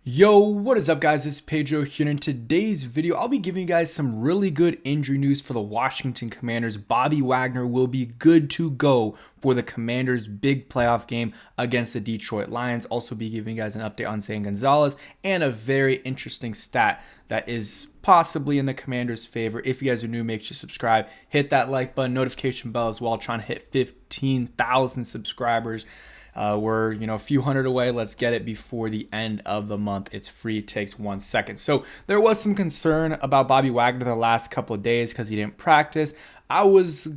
Yo, what is up guys? It's Pedro here. In today's video, I'll be giving you guys some really good injury news for the Washington Commanders. Bobby Wagner will be good to go for the Commanders' big playoff game against the Detroit Lions. Also be giving you guys an update on Zane Gonzalez and a very interesting stat that is possibly in the Commanders' favor. If you guys are new, make sure to subscribe, hit that like button, notification bell as well, trying to hit 15,000 subscribers. We're a few hundred away. Let's get it before the end of the month. It's free. It takes 1 second. So there was some concern about Bobby Wagner the last couple of days because he didn't practice. I was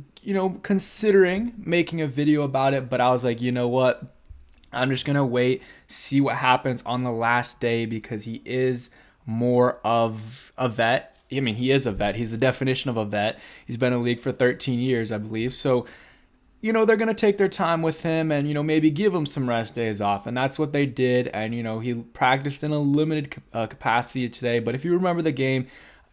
considering making a video about it, but I was like, you know what? I'm just gonna wait, see what happens on the last day because he is more of a vet. I mean, he is a vet. He's the definition of a vet. He's been in the league for 13 years, I believe. So they're going to take their time with him and, maybe give him some rest days off. And that's what they did. And, he practiced in a limited capacity today. But if you remember the game,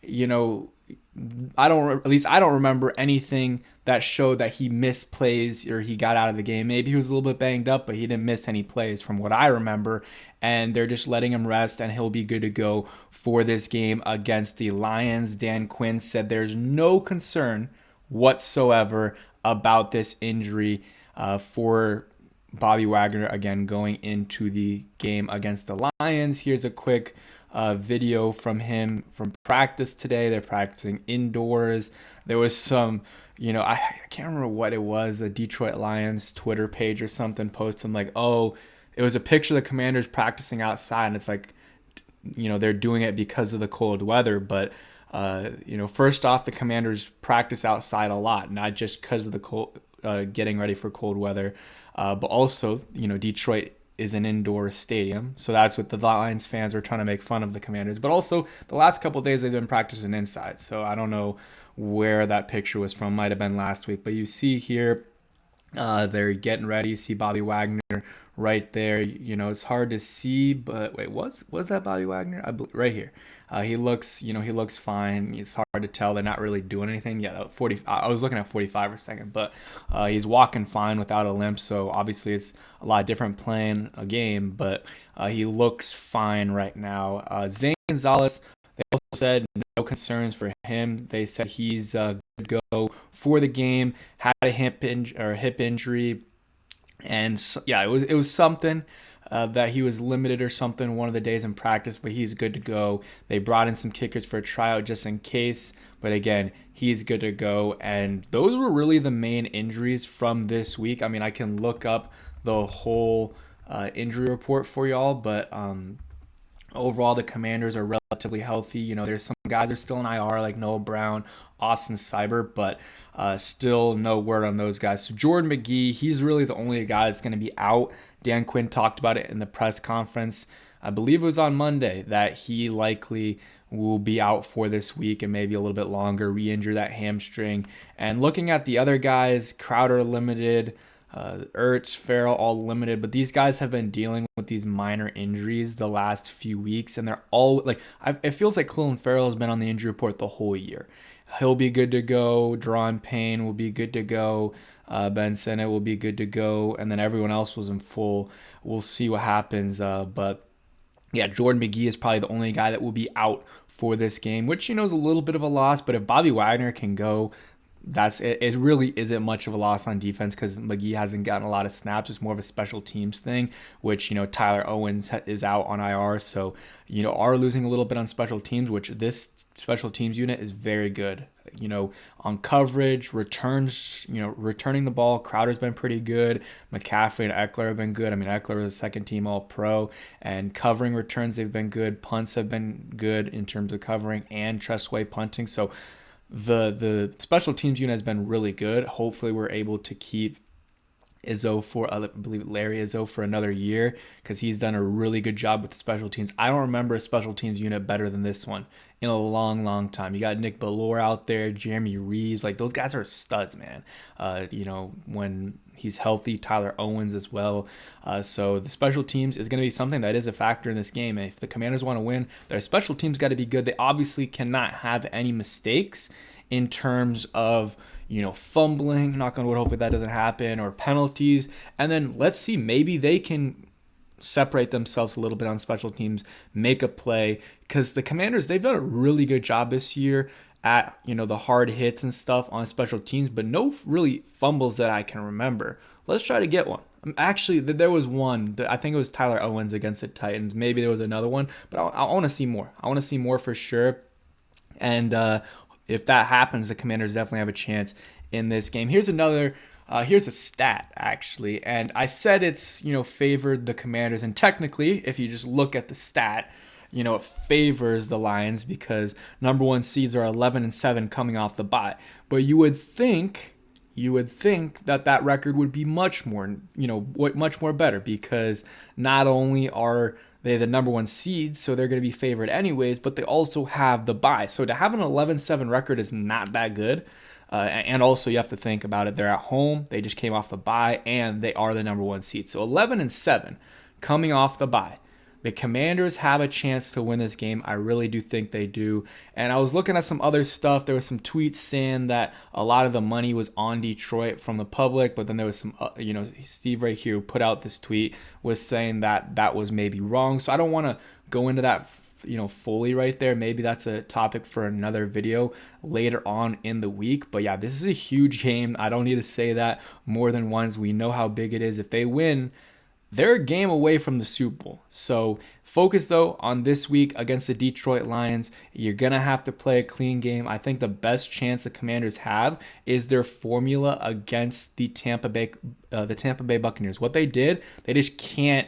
I don't remember anything that showed that he missed plays or he got out of the game. Maybe he was a little bit banged up, but he didn't miss any plays from what I remember. And they're just letting him rest and he'll be good to go for this game against the Lions. Dan Quinn said there's no concern whatsoever about this injury for Bobby Wagner, again, going into the game against the Lions. Here's a quick video from him from practice today. They're practicing indoors. There was some, I can't remember what it was, a Detroit Lions Twitter page or something posting like, oh, it was a picture of the Commanders practicing outside, and it's like, they're doing it because of the cold weather, but first off, the Commanders practice outside a lot, not just because of the cold, getting ready for cold weather, but also, Detroit is an indoor stadium, so that's what the Lions fans were trying to make fun of the Commanders. But also, the last couple of days they've been practicing inside, so I don't know where that picture was from. Might have been last week, but you see here, they're getting ready. You see Bobby Wagner right there. It's hard to see, but wait, was that Bobby Wagner? I believe right here. He looks fine. It's hard to tell. They're not really doing anything. Yeah, 40. I was looking at 45 for a second, but he's walking fine without a limp. So obviously it's a lot different playing a game, but he looks fine right now. Zane Gonzalez, they also said no concerns for him. They said he's good to go for the game. Had a hip injury, and yeah, it was something that he was limited or something one of the days in practice, but he's good to go. They brought in some kickers for a tryout just in case, but again, he's good to go. And those were really the main injuries from this week. I mean, I can look up the whole injury report for y'all, but overall, the Commanders are relatively healthy. There's some guys that are still in IR, like Noah Brown, Austin Seibert, but still no word on those guys. So Jordan McGee, he's really the only guy that's going to be out. Dan Quinn talked about it in the press conference. I believe it was on Monday that he likely will be out for this week and maybe a little bit longer, re-injure that hamstring. And looking at the other guys, Crowder limited, Ertz, Farrell, all limited, but these guys have been dealing with these minor injuries the last few weeks, and they're all like, it feels like Clelin Ferrell has been on the injury report the whole year. He'll be good to go. Deron Payne will be good to go. Ben Sinnott will be good to go, and then everyone else was in full. We'll see what happens, but yeah, Jordan McGee is probably the only guy that will be out for this game, which is a little bit of a loss, but if Bobby Wagner can go, that's it. It really isn't much of a loss on defense because McGee hasn't gotten a lot of snaps. It's more of a special teams thing, which Tyler Owens is out on IR, so are losing a little bit on special teams, which this special teams unit is very good. On coverage, returns, returning the ball, Crowder's been pretty good. McCaffrey and Eckler have been good. I mean, Eckler was a second team All-Pro, and covering returns, they've been good. Punts have been good in terms of covering and trustway punting. So the special teams unit has been really good. Hopefully we're able to keep Izzo for, I believe, Larry Izzo for another year because he's done a really good job with the special teams. I don't remember a special teams unit better than this one in a long, long time. You got Nick Bellore out there, Jeremy Reeves. Like, those guys are studs, man. When he's healthy, Tyler Owens as well. So the special teams is going to be something that is a factor in this game. And if the Commanders want to win, their special teams got to be good. They obviously cannot have any mistakes in terms of fumbling, knock on wood, hopefully that doesn't happen, or penalties. And then let's see, maybe they can separate themselves a little bit on special teams, make a play, because the Commanders, they've done a really good job this year at, the hard hits and stuff on special teams, but no really fumbles that I can remember. Let's try to get one. Actually, there was one. I think it was Tyler Owens against the Titans. Maybe there was another one, but I want to see more. I want to see more for sure. And if that happens, the Commanders definitely have a chance in this game. Here's a stat, actually. And I said it's, favored the Commanders. And technically, if you just look at the stat, it favors the Lions because number one seeds are 11-7 coming off the bye. But you would think that record would be much more better, because not only are they the number one seed, so they're going to be favored anyways, but they also have the bye. So to have an 11-7 record is not that good. And also you have to think about it. They're at home. They just came off the bye, and they are the number one seed. So 11-7 coming off the bye. The Commanders have a chance to win this game. I really do think they do. And I was looking at some other stuff. There was some tweets saying that a lot of the money was on Detroit from the public, but then there was some, Steve right here who put out this tweet was saying that that was maybe wrong. So I don't want to go into that, fully right there. Maybe that's a topic for another video later on in the week. But yeah, this is a huge game. I don't need to say that more than once. We know how big it is. If they win, they're a game away from the Super Bowl. So focus, though, on this week against the Detroit Lions. You're going to have to play a clean game. I think the best chance the Commanders have is their formula against the Tampa Bay Buccaneers. What they did, they just can't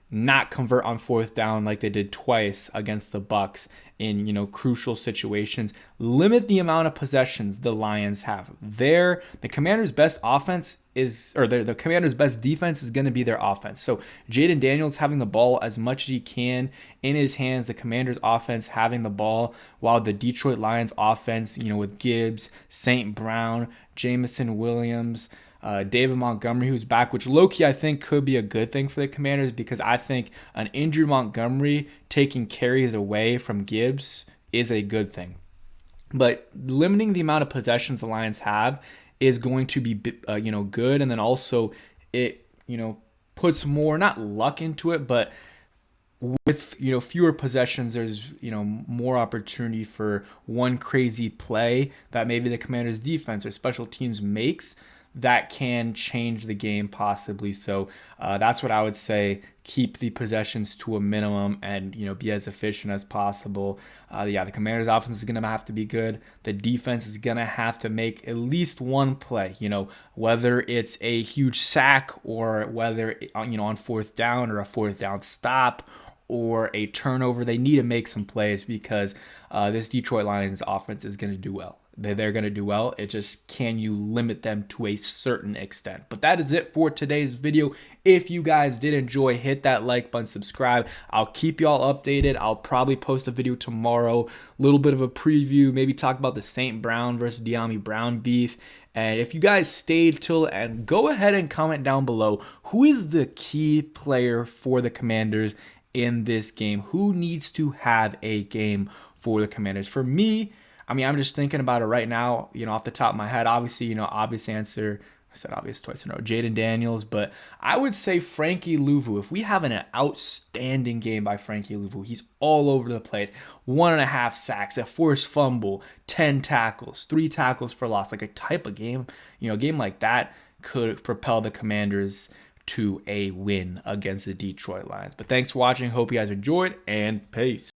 not convert on fourth down like they did twice against the Bucs in crucial situations. Limit the amount of possessions the Lions have. The Commanders' best offense the Commanders' best defense is going to be their offense. So Jaden Daniels having the ball as much as he can in his hands, the Commanders' offense having the ball, while the Detroit Lions' offense, with Gibbs, St. Brown, Jamison Williams, David Montgomery, who's back, which low-key I think could be a good thing for the Commanders, because I think an injured Montgomery taking carries away from Gibbs is a good thing. But limiting the amount of possessions the Lions have is going to be, good. And then also it, puts more, not luck into it, but with, fewer possessions, there's, more opportunity for one crazy play that maybe the Commanders defense or special teams makes that can change the game possibly. So that's what I would say. Keep the possessions to a minimum and, be as efficient as possible. The Commanders' offense is going to have to be good. The defense is going to have to make at least one play, whether it's a huge sack or whether, on fourth down or a fourth down stop or a turnover. They need to make some plays because this Detroit Lions offense is going to do well. They're going to do well. It just, can you limit them to a certain extent? But that is it for today's video. If you guys did enjoy, hit that like button, subscribe. I'll keep y'all updated. I'll probably post a video tomorrow, a little bit of a preview, maybe talk about the St. Brown versus De'Ami Brown beef. And if you guys stayed till the end, go ahead and comment down below who is the key player for the Commanders in this game. Who needs to have a game for the Commanders? For me, I'm just thinking about it right now, off the top of my head. Obviously, obvious answer. I said obvious twice in a row. Jaden Daniels, but I would say Frankie Louvu. If we have an outstanding game by Frankie Louvu, he's all over the place. 1.5 sacks, a forced fumble, 10 tackles, 3 tackles for loss. Like a type of game, a game like that could propel the Commanders to a win against the Detroit Lions. But thanks for watching. Hope you guys enjoyed, and peace.